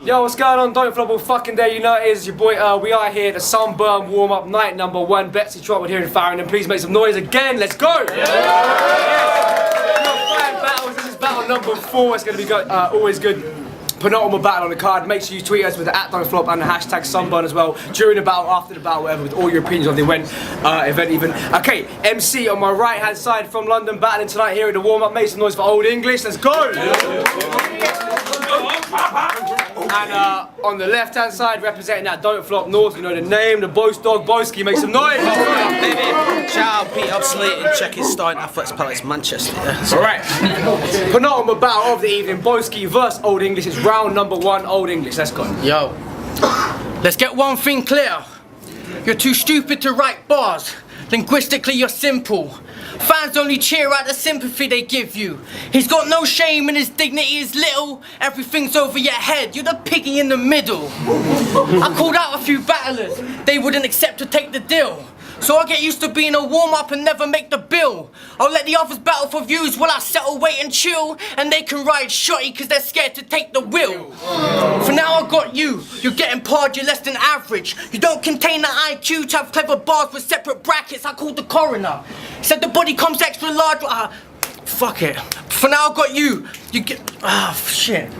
Yo, what's going on? Don't flop all fucking day, you know it is your boy. We are here, the Sunburn warm-up night number 1. Betsy Trotwood here in Farringdon. Please make some noise again. Let's go! Battles. This is battle number 4. It's going to be good, always good. Penultimate battle on the card. Make sure you tweet us with the @don'tflop and the hashtag Sunburn as well. During the battle, after the battle, whatever, with all your opinions on the event even. Okay, MC on my right hand side from London, battling tonight here at the warm-up. Make some noise for Old English. Let's go! And on the left hand side, representing that Don't Flop North, you know the name, the Boast Dog, BOWSKI, make some noise! Baby, shout out Pete Obsolete and check his starting Athletics Palace Manchester. Alright, penultimate battle of the evening, BOWSKI vs Old English. It's round number 1, Old English, let's go. Yo, let's get one thing clear. You're too stupid to write bars. Linguistically, you're simple. Fans only cheer out the sympathy they give you. He's got no shame and his dignity is little. Everything's over your head, you're the piggy in the middle. I called out a few battlers, they wouldn't accept to take the deal. So I get used to being a warm-up and never make the bill. I'll let the others battle for views while I settle, wait and chill. And they can ride shotty cause they're scared to take the wheel. For now I got you, you're getting parred, you're less than average. You don't contain the IQ to have clever bars with separate brackets. I called the coroner, said the body comes extra large. Fuck it. For now I got you,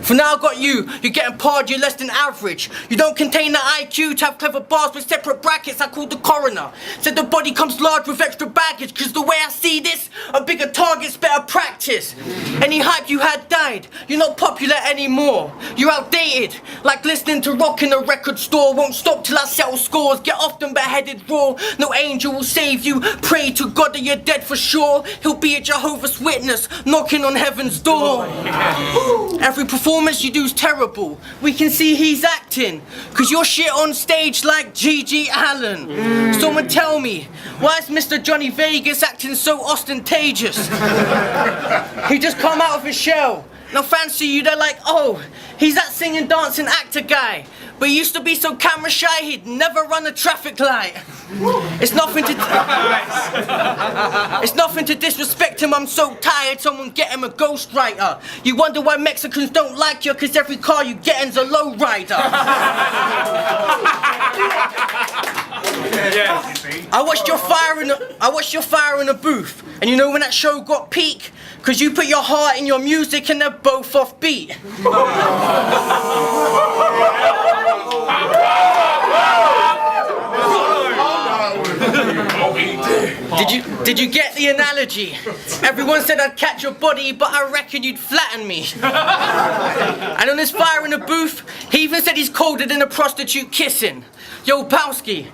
For now I got you, you're getting parred, you're less than average. You don't contain the IQ to have clever bars with separate brackets. I called the coroner, said the body comes large with extra baggage. Cause the way I see this, a bigger target's better practice. Any hype you had died, you're not popular anymore. You're outdated, like listening to rock in a record store. Won't stop till I settle scores, get off them beheaded raw. No angel will save you, pray to God that you're dead for sure. He'll be a Jehovah's Witness, knocking on heaven's door. Every performance you do's terrible. We can see he's acting, cause you're shit on stage like G.G. Allen. Someone tell me, why is Mr. Johnny Vegas acting so ostentatious? He just come out of his shell. Now fancy you, they're like, oh, he's that singing, dancing actor guy. But he used to be so camera shy, he'd never run a traffic light. It's nothing to disrespect him, I'm so tired, someone get him a ghostwriter. You wonder why Mexicans don't like you, cause every car you gettin's a lowrider. I watched your fire in a booth, and you know when that show got peak? Cause you put your heart in your music and they're both off beat. Did you get the analogy? Everyone said I'd catch your body, but I reckon you'd flatten me. And on his fire in the booth, he even said he's colder than a prostitute kissing. Yo, BOWSKI,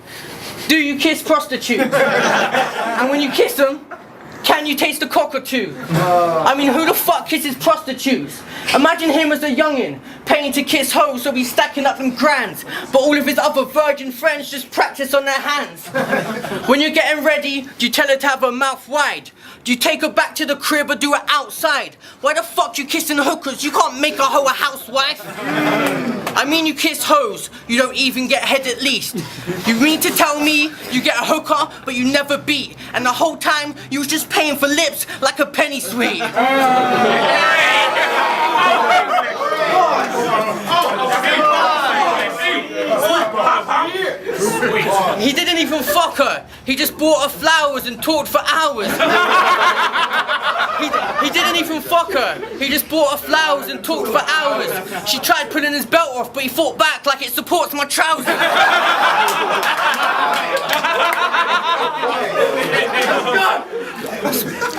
do you kiss prostitutes? And when you kiss them, can you taste a cockatoo? I mean, who the fuck kisses prostitutes? Imagine him as a youngin', paying to kiss hoes so he's stacking up in grands. But all of his other virgin friends just practice on their hands. When you're getting ready, do you tell her to have her mouth wide? Do you take her back to the crib or do it outside? Why the fuck you kissing hookers? You can't make a hoe a housewife. I mean you kiss hoes, you don't even get head at least. You mean to tell me you get a hooker but you never beat, and the whole time you was just paying for lips like a penny sweet. He didn't even fuck her. He just bought her flowers and talked for hours. He didn't even fuck her. He just bought her flowers and talked for hours. She tried pulling his belt off, but he fought back like it supports my trousers.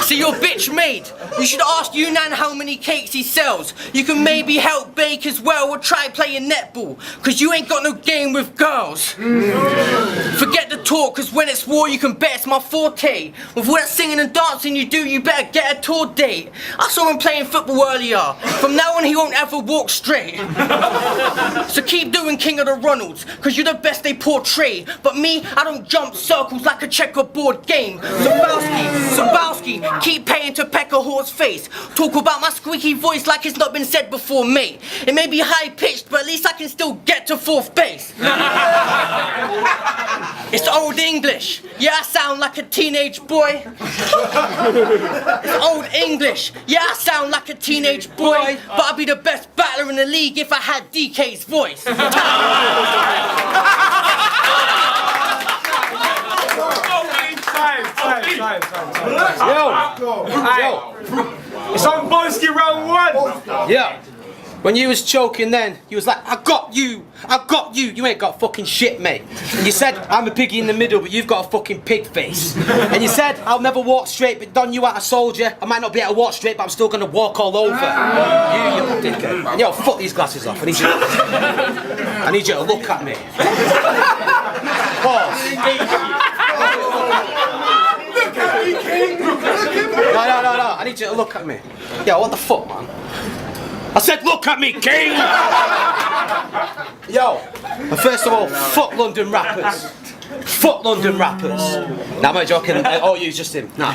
See your bitch made. You should ask Yunnan how many cakes he sells. You can maybe help bake as well or try playing netball, cause you ain't got no game with girls. Forget the talk, cause when it's war you can bet it's my forte. With all that singing and dancing you do, you better get a tour date. I saw him playing football earlier. From now on he won't ever walk straight. So keep doing King of the Ronalds, cause you're the best they portray. But me, I don't jump circles like a checkerboard game. So BOWSKI, keep paying to peck a horse face. Talk about my squeaky voice like it's not been said before, mate. It may be high pitched, but at least I can still get to fourth base. It's Old English. Yeah, I sound like a teenage boy. It's Old English. Yeah, I sound like a teenage boy. But I'd be the best battler in the league if I had DK's voice. Yo, it's on BOWSKI round 1. Yeah. When you was choking then, you was like, I got you, you ain't got fucking shit, mate. And you said, I'm a piggy in the middle, but you've got a fucking pig face. And you said, I'll never walk straight, but Don, you out a soldier. I might not be able to walk straight, but I'm still gonna walk all over. You dickhead. And yo, fuck these glasses off. I need you to look at me. Pause. Look at me, King! No, I need you to look at me. Yo, what the fuck, man? I said, look at me, King! Yo, and first of all, fuck London rappers. Fuck London rappers. Nah, I'm not joking. Oh, you just him. Nah,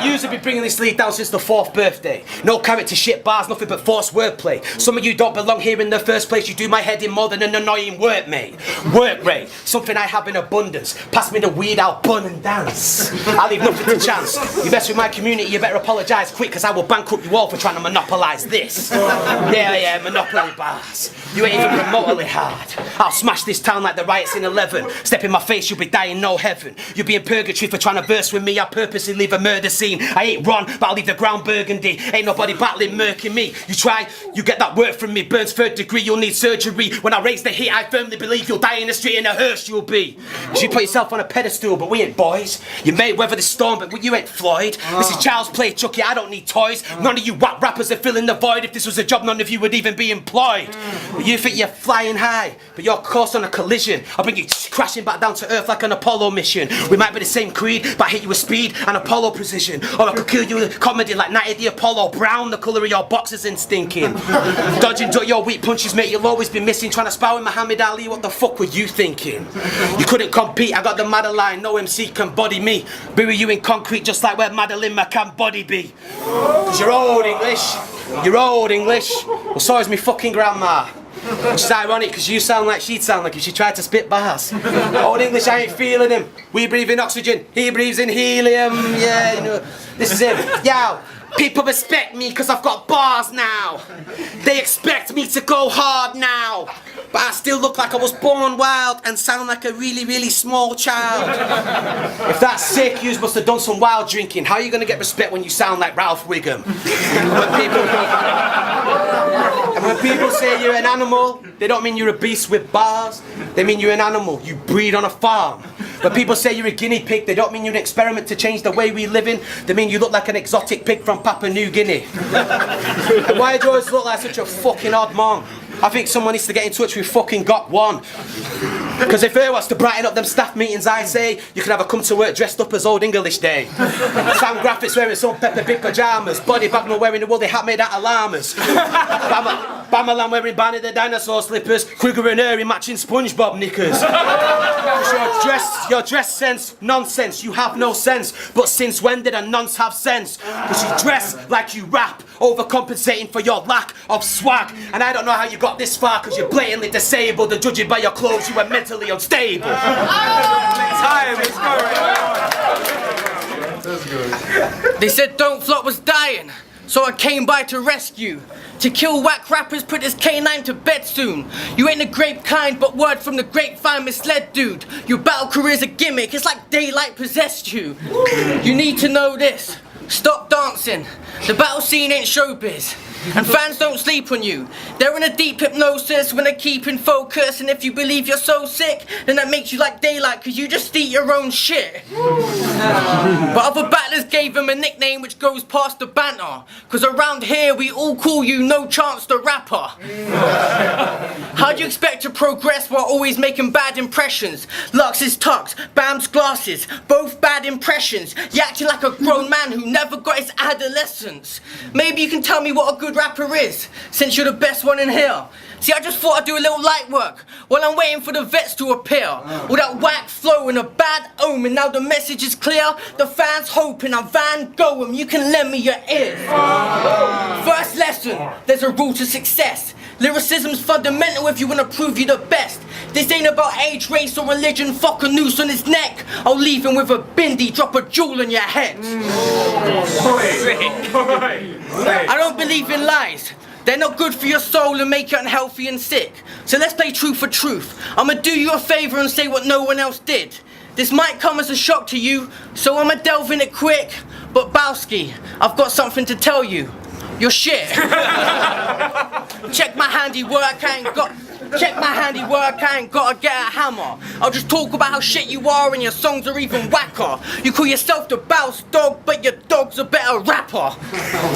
yous have been bringing this league down since the 4th birthday. No character shit bars, nothing but forced wordplay. Some of you don't belong here in the first place. You do my head in more than an annoying work, mate. Work rate, something I have in abundance. Pass me the weed, I'll bun and dance. I leave nothing to chance. You mess with my community, you better apologise quick, cause I will bankrupt you all for trying to monopolise this. Yeah, monopoly bars. You ain't even remotely hard. I'll smash this town like the riots in 11. Step in my face, you'll be dying no heaven. You'll be in purgatory for trying to verse with me. I purposely leave a murder scene. I ain't Ron, but I'll leave the ground burgundy. Ain't nobody battling murking me. You try, you get that work from me. Burns 3rd degree, you'll need surgery. When I raise the heat, I firmly believe you'll die in the street in a hearse you'll be. You put yourself on a pedestal, but we ain't boys. You may weather the storm, but you ain't Floyd. This is child's play, Chucky, I don't need toys. None of you whack rappers are filling the void. If this was a job, none of you would even be employed. But you think you're flying high, but you're caught on a collision. I'll bring you crashing back down to earth like an Apollo mission. We might be the same creed, but I hit you with speed and Apollo precision. Or I could kill you with comedy like Night of the Apollo. Brown, the colour of your boxers ain't stinking. Dodging your weak punches, mate, you'll always be missing. Trying to spar with Muhammad Ali, what the fuck were you thinking? You couldn't compete, I got the Madeline, no MC can body me. Bury you in concrete just like where Madeline McCann body be. Cause you're old English, well so is me fucking grandma. Which is ironic because you sound like she'd sound like if she tried to spit bars. Old English, I ain't feeling him. We breathe in oxygen, he breathes in helium. Yeah, you know, this is him. Yo, people respect me because I've got bars now. They expect me to go hard now. But I still look like I was born wild and sound like a really, really small child. If that's sick, you must have done some wild drinking. How are you going to get respect when you sound like Ralph Wiggum? When people say you're an animal, they don't mean you're a beast with bars. They mean you're an animal, you breed on a farm. When people say you're a guinea pig, they don't mean you're an experiment to change the way we live in. They mean you look like an exotic pig from Papua New Guinea. And why do you always look like such a fucking odd mom? I think someone needs to get in touch with fucking Got One. Because if her wants to brighten up them staff meetings, I say, you can have a come to work dressed up as Old English Day. Sam Graphics wearing some Peppa Pig pyjamas. Body Bagman wearing a woolly hat made out of llamas. Bamalan wearing Barney the dinosaur slippers. Kruger and Uri matching SpongeBob knickers. Your dress sense, nonsense. You have no sense. But since when did a nonce have sense? Because you dress like you rap, overcompensating for your lack of swag. And I don't know how you got this far, because you're blatantly disabled. And judging by your clothes, you were mentally unstable. Time is going. They said Don't Flop was dying, so I came by to rescue. To kill whack rappers, put this K9 to bed soon. You ain't the grape kind, but word from the grapevine misled dude. Your battle career's a gimmick, it's like daylight possessed you. You need to know this, stop dancing. The battle scene ain't showbiz. And fans don't sleep on you. They're in a deep hypnosis when they're keeping focus. And if you believe you're so sick, then that makes you like daylight, cause you just eat your own shit. But other battlers gave him a nickname which goes past the banter. Cause around here we all call you No Chance the Rapper. How do you expect to progress while always making bad impressions? Lux's tux, Bam's glasses, both bad impressions. You acting like a grown man who never got his adolescence. Maybe you can tell me what a good rapper is, since you're the best one in here. See, I just thought I'd do a little light work while I'm waiting for the vets to appear. All that whack flow and a bad omen. Now the message is clear. The fans hoping I'm Van Gogh. You can lend me your ears. First lesson, there's a rule to success. Lyricism's fundamental if you wanna prove you the best. This ain't about age, race or religion. Fuck a noose on his neck. I'll leave him with a bindi, drop a jewel in your head. I don't believe in lies. They're not good for your soul and make you unhealthy and sick. So let's play truth for truth. I'ma do you a favor and say what no one else did. This might come as a shock to you, so I'ma delve in it quick. But BOWSKI, I've got something to tell you. You're shit. Check my handiwork, I ain't gotta get a hammer. I'll just talk about how shit you are and your songs are even whacker. You call yourself the Bows dog, but your dog's a better rapper.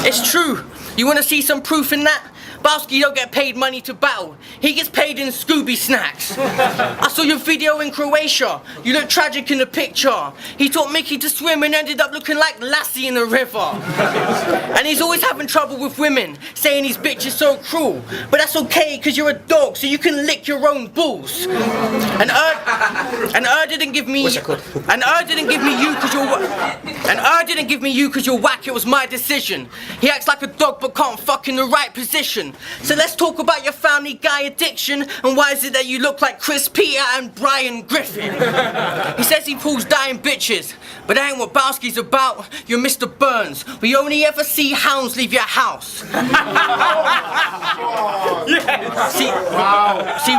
It's true. You wanna see some proof in that? BOWSKI don't get paid money to battle. He gets paid in Scooby snacks. I saw your video in Croatia. You look tragic in the picture. He taught Mickey to swim and ended up looking like Lassie in the river. And he's always having trouble with women, saying his bitch is so cruel. But that's okay, cause you're a dog, so you can lick your own balls. And didn't give me you cause you're whack, it was my decision. He acts like a dog but can't fuck in the right position. So let's talk about your Family Guy addiction and why is it that you look like Chris Peter and Brian Griffin? He says he pulls dying bitches, but that ain't what BOWSKI's about. You're Mr. Burns. We only ever see hounds leave your house. See,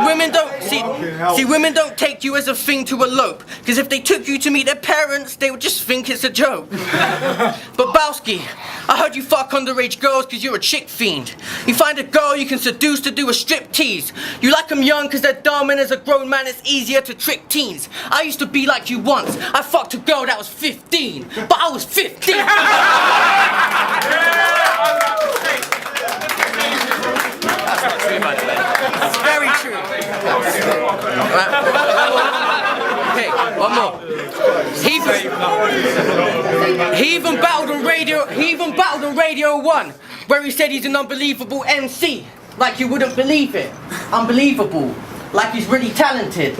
women don't take you as a thing to elope, because if they took you to meet their parents, they would just think it's a joke. But BOWSKI, I heard you fuck underage girls because you're a chick fiend. You find a girl you can seduce to do a strip tease. You like them young because they're dumb, and as a grown man it's easier to trick teens. I used to be like you once. I fucked a girl that was 15, but I was 15. Very true. Okay, one more. He even battled on Radio 1, where he said he's an unbelievable MC. Like you wouldn't believe it. Unbelievable. Like he's really talented.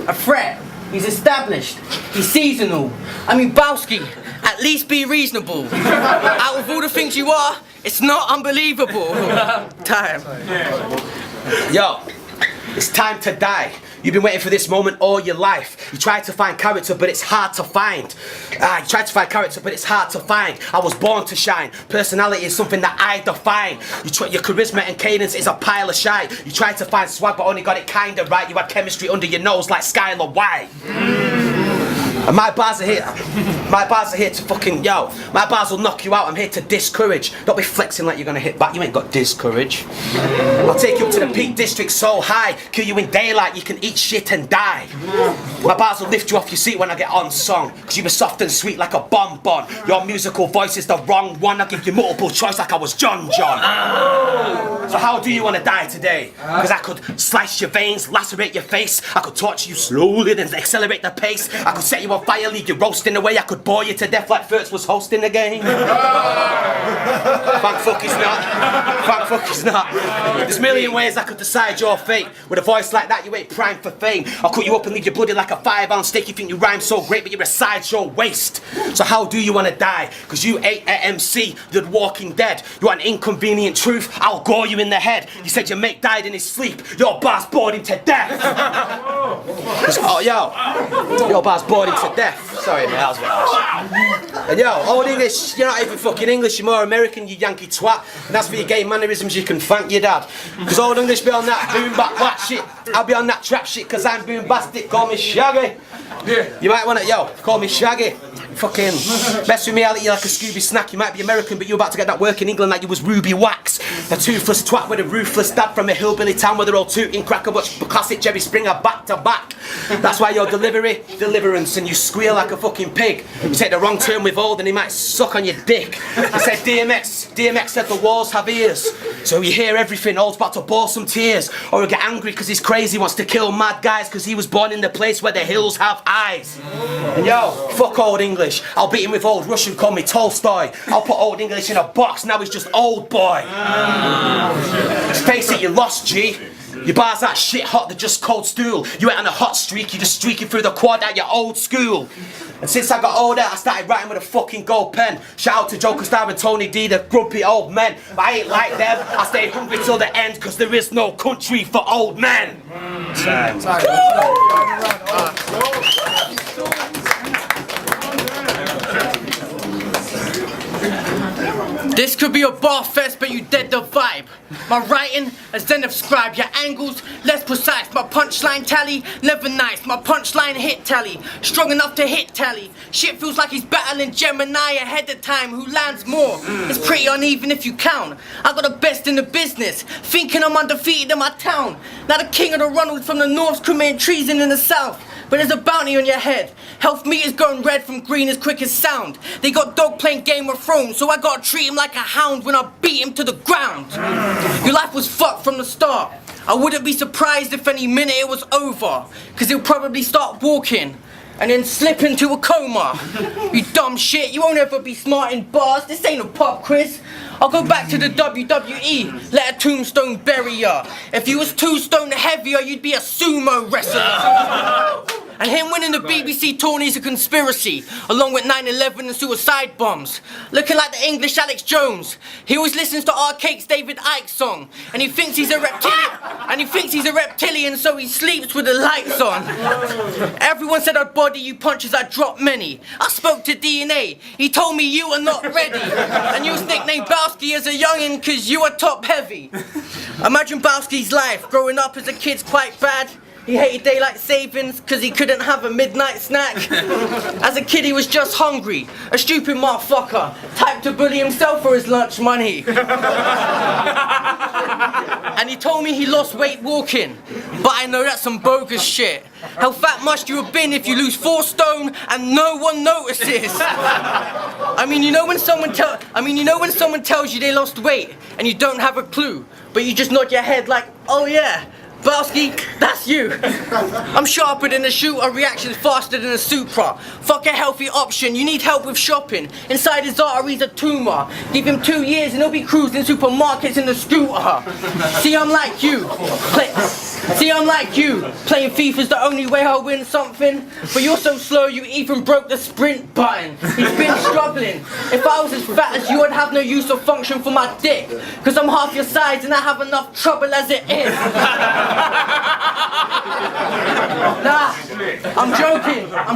A threat. He's established. He's seasonal. I mean, BOWSKI, at least be reasonable. Out of all the things you are, it's not unbelievable. Time. Yo, it's time to die. You've been waiting for this moment all your life. You tried to find character, but it's hard to find. I was born to shine. Personality is something that I define. Your charisma and cadence is a pile of shite. You tried to find swag, but only got it kinda right. You had chemistry under your nose like Skylar White. And my bars are here. My bars are here to fucking, yo, my bars will knock you out. I'm here to discourage. Don't be flexing like you're gonna hit back. You ain't got discourage. I'll take you up to the Peak District so high, kill you in daylight, you can eat shit and die. My bars will lift you off your seat when I get on song, cause you were soft and sweet like a bonbon. Your musical voice is the wrong one. I'll give you multiple choice like I was John. So how do you wanna die today? Cause I could slice your veins, lacerate your face. I could torture you slowly, then accelerate the pace. I could set you on fire, leave you roasting away. I could bore you to death like Furtz was hosting the game. Thank fuck he's not. Thank fuck he's not. There's a million ways I could decide your fate. With a voice like that, you ain't primed for fame. I'll cut you up and leave you bloody like a 5-ounce steak. You think you rhyme so great, but you're a sideshow waste. So how do you wanna die? Cause you ate a MC, the Walking Dead. You want an inconvenient truth? I'll gore you in the head. You said your mate died in his sleep. Your boss bored him to death. Oh, your boss bored him to death. Sorry, mate, that was a bit harsh. And yo, Old English, you're not even fucking English, you're more American, you Yankee twat. And that's for your gay mannerisms, you can thank your dad. Cause Old English be on that boom bap black shit. I'll be on that trap shit cause I'm boombastic, call me Shaggy. You might wanna, call me Shaggy. Fucking mess with me, I'll eat you like a Scooby snack. You might be American, but you're about to get that work in England like you was Ruby Wax. A toothless twat with a ruthless dad from a hillbilly town where they're all tooting cracker, but classic Jerry Springer back to back. That's why your deliverance, and you squeal like a fucking pig. You take the wrong turn with Old and he might suck on your dick. I said DMX said the walls have ears. So you hear everything, Old's about to bore some tears. Or he'll get angry cause he's crazy, wants to kill mad guys cause he was born in the place where the hills have eyes. And yo, fuck Old English. I'll beat him with Old Russian, call me Tolstoy. I'll put Old English in a box, now he's just old boy. Face it, you lost, G. Your bars that shit hot, they're just cold stool. You ain't on a hot streak, you're just streaking through the quad at your old school. And since I got older, I started writing with a fucking gold pen. Shout out to Joker Star and Tony D, the grumpy old men. But I ain't like them, I stay hungry till the end, cause there is no country for old men. This could be a bar fest, but you dead the vibe. My writing is then described. Your angles less precise. My punchline tally never nice. My punchline hit tally strong enough to hit tally. Shit feels like he's battling Gemini ahead of time. Who lands more? It's pretty uneven if you count. I got the best in the business, thinking I'm undefeated in my town. Now the king of the Ronalds from the north's committing treason in the south. But there's a bounty on your head. Health meters going red from green as quick as sound. They got dog playing Game of Thrones, so I gotta treat him like a hound when I beat him to the ground. Your life was fucked from the start. I wouldn't be surprised if any minute it was over, cause he'll probably start walking and then slip into a coma. You dumb shit, you won't ever be smart in bars. This ain't a pop quiz. I'll go back to the WWE, let a tombstone bury ya. If you was 2 stone heavier, you'd be a sumo wrestler. And him winning the BBC tourney's a conspiracy, along with 9/11 and suicide bombs. Looking like the English Alex Jones. He always listens to Arcade's David Icke song, and he thinks he's a reptilian. So he sleeps with the lights on. Everyone said I'd body you punches, I'd drop many. I spoke to DNA, he told me you are not ready. And you was nicknamed BOWSKI as a youngin' cause you are top heavy. Imagine BOWSKI's life, growing up as a kid's quite bad. He hated daylight savings cause he couldn't have a midnight snack. As a kid he was just hungry, a stupid motherfucker, type to bully himself for his lunch money. And he told me he lost weight walking, but I know that's some bogus shit. How fat must you have been if you lose 4 stone and no one notices? I mean, you know when someone tells you they lost weight and you don't have a clue, but you just nod your head like, oh yeah, BOWSKI, that's you. I'm sharper than a shooter, reactions faster than a Supra. Fuck a healthy option, you need help with shopping. Inside his arteries a tumour. Give him 2 years and he'll be cruising supermarkets in the scooter. See, I'm like you. Playing FIFA's the only way I'll win something. But you're so slow you even broke the sprint button. He's been struggling. If I was as fat as you, I'd have no use or function for my dick. Cause I'm half your size and I have enough trouble as it is. Nah, I'm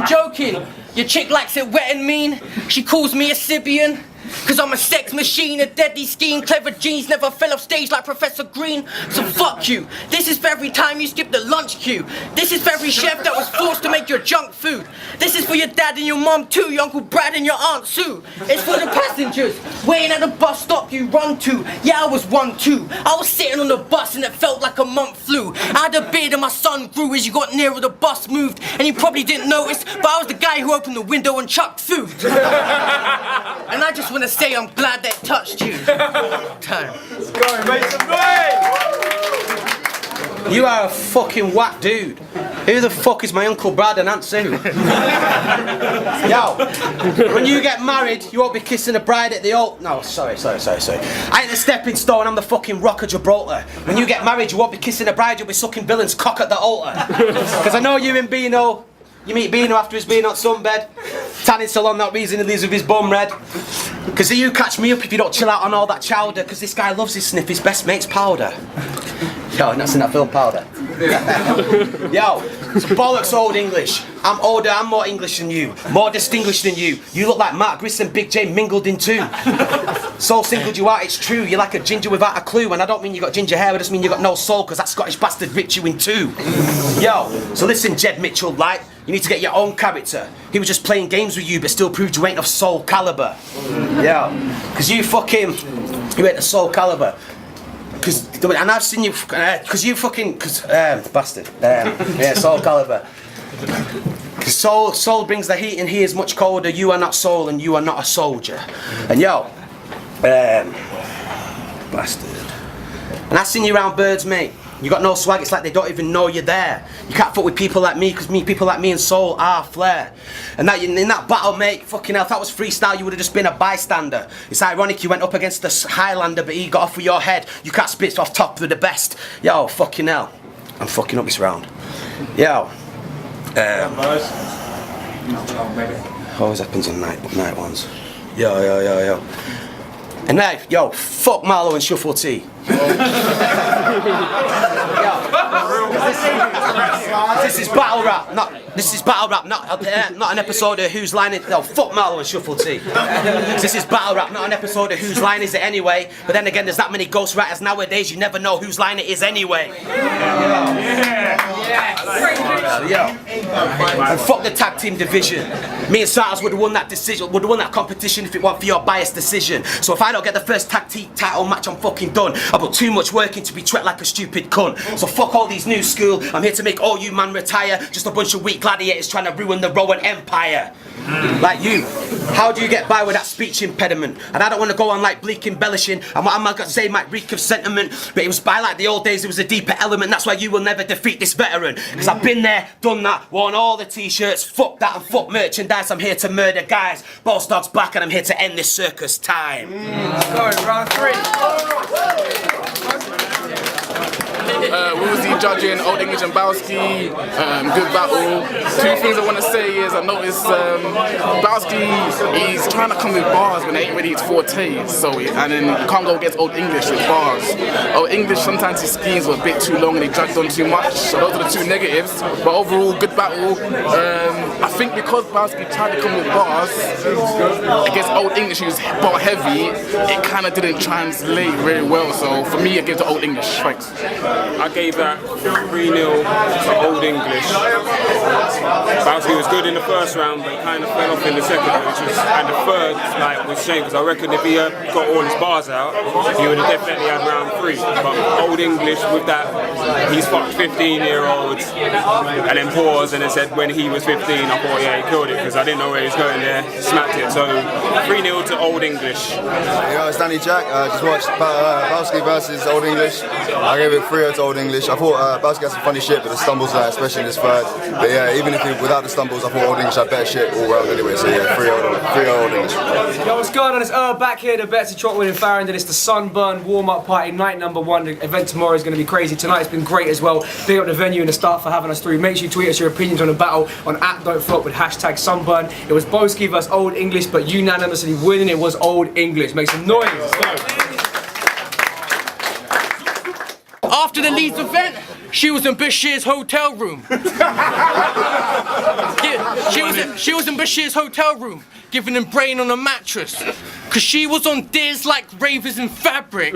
joking. Your chick likes it wet and mean. She calls me a Sibian. Cause I'm a sex machine, a deadly scheme. Clever genes never fell off stage like Professor Green. So fuck you. This is for every time you skip the lunch queue. This is for every chef that was forced to make your junk food. This is for your dad and your mum too, your Uncle Brad and your Aunt Sue. It's for the passengers waiting at the bus stop you run to. Yeah, I was one too. I was sitting on the bus and it felt like a month flew. I had a beard and my son grew as you got nearer, the bus moved. And you probably didn't notice, but I was the guy who opened the window and chucked food. And I just want to say I'm glad they touched you. Time. Let's go, make some noise! You are a fucking whack dude. Who the fuck is my Uncle Brad and Aunt Sue? Yo, when you get married, you won't be kissing a bride at the altar. No, sorry. I ain't the stepping stone, I'm the fucking Rock of Gibraltar. When you get married, you won't be kissing a bride, you'll be sucking Billen's cock at the altar. Because I know you and Beano, you meet Beano after he's been on sunbed. Tanning salon, that reason he leaves with his bum red. Because you catch me up if you don't chill out on all that chowder. Because this guy loves his sniff his best mate's powder. Yo, not seen that film Powder. Yo, it's bollocks old English. I'm older, I'm more English than you. More distinguished than you. You look like Mark Grissom and Big J mingled in two. So singled you out, it's true. You're like a ginger without a clue. And I don't mean you got ginger hair, I just mean you got no soul. Because that Scottish bastard ripped you in two. Yo, so listen Jed Mitchell, like, you need to get your own character. He was just playing games with you, but still proved you ain't of Soul Caliber. Yeah, because you ain't of Soul Caliber. And I've seen you, bastard. Yeah, Soul Caliber. Because soul brings the heat and he is much colder. You are not soul and you are not a soldier. And yo, bastard. And I've seen you around birds, mate. You got no swag, it's like they don't even know you're there. You can't fuck with people like me, because people like me and Soul are flair. And that, in that battle, mate, fucking hell, if that was freestyle, you would have just been a bystander. It's ironic you went up against the Highlander, but he got off with your head. You can't spit off top of the best. Yo, fucking hell. I'm fucking up this round. Yo. Always happens on night ones. Yo. And now, yo, fuck Marlowe and Shuffle T. This is battle rap, not an episode of Whose Line Is It. No, fuck Marlowe and Shuffle T. This is battle rap, not an episode of Whose Line Is It Anyway. But then again, there's that many ghostwriters nowadays, you never know whose line it is anyway. And fuck the tag team division. Me and Sarters would have won that decision, would have won that competition if it weren't for your biased decision. So if I don't get the first tag team title match, I'm fucking done. I put too much work in to be treated like a stupid cunt. So fuck all these new school, I'm here to make all you man retire. Just a bunch of weak gladiators trying to ruin the Rowan Empire. Like you, how do you get by with that speech impediment? And I don't want to go on like bleak embellishing, and what I'm gonna say might reek of sentiment, but it was by like the old days, there was a deeper element. That's why you will never defeat this veteran, because I've been there, done that, worn all the t-shirts, fuck that and fuck merchandise. I'm here to murder guys, Boss Dog's back, and I'm here to end this circus time. Go, round 3. Woolsey judging, Old English and Bowski, good battle. Two things I want to say is I noticed Bowski, he's trying to come with bars when it ain't really his forte, so and then you can't go against Old English with bars. Old English, sometimes his schemes were a bit too long and he dragged on too much, so those are the two negatives, but overall good battle. I think because Bowski tried to come with bars against Old English, who's bar heavy, it kind of didn't translate very well, so for me I give it to Old English. Thanks. I gave that 3-0 to Old English. Bowski was good in the first round, but he kind of fell off in the second, and the third was shame, because I reckon if he got all his bars out, he would have definitely had round 3. But Old English with that, he's fucked 15-year-olds, and then paused and then said when he was 15, I thought yeah, he killed it, because I didn't know where he was going there, smacked it. So 3-0 to Old English. Yeah, it's Danny Jack. Just watched Bowski versus Old English. I gave it 3-0 to Old English. I thought Bowski had some funny shit, but the stumbles there, especially in this third. But yeah, even if without the stumbles, I thought Old English had better shit all round anyway. So yeah, 3-0 Old English. Yo, what's going on? It's back here, the Betsy Trotwood in Farringdon. It's the Sunburn warm-up party, night number 1. The event tomorrow is going to be crazy. Tonight's been great as well. Big up the venue and the staff for having us through. Make sure you tweet us your opinions on the battle on @Don'tFlop with hashtag Sunburn. It was Bowski versus Old English, but unanimously winning it was Old English. Make some noise. After the Leeds event, she was in Bashir's hotel room. She was in Bashir's hotel room, giving him brain on a mattress, cause she was on Diz like ravers in fabric.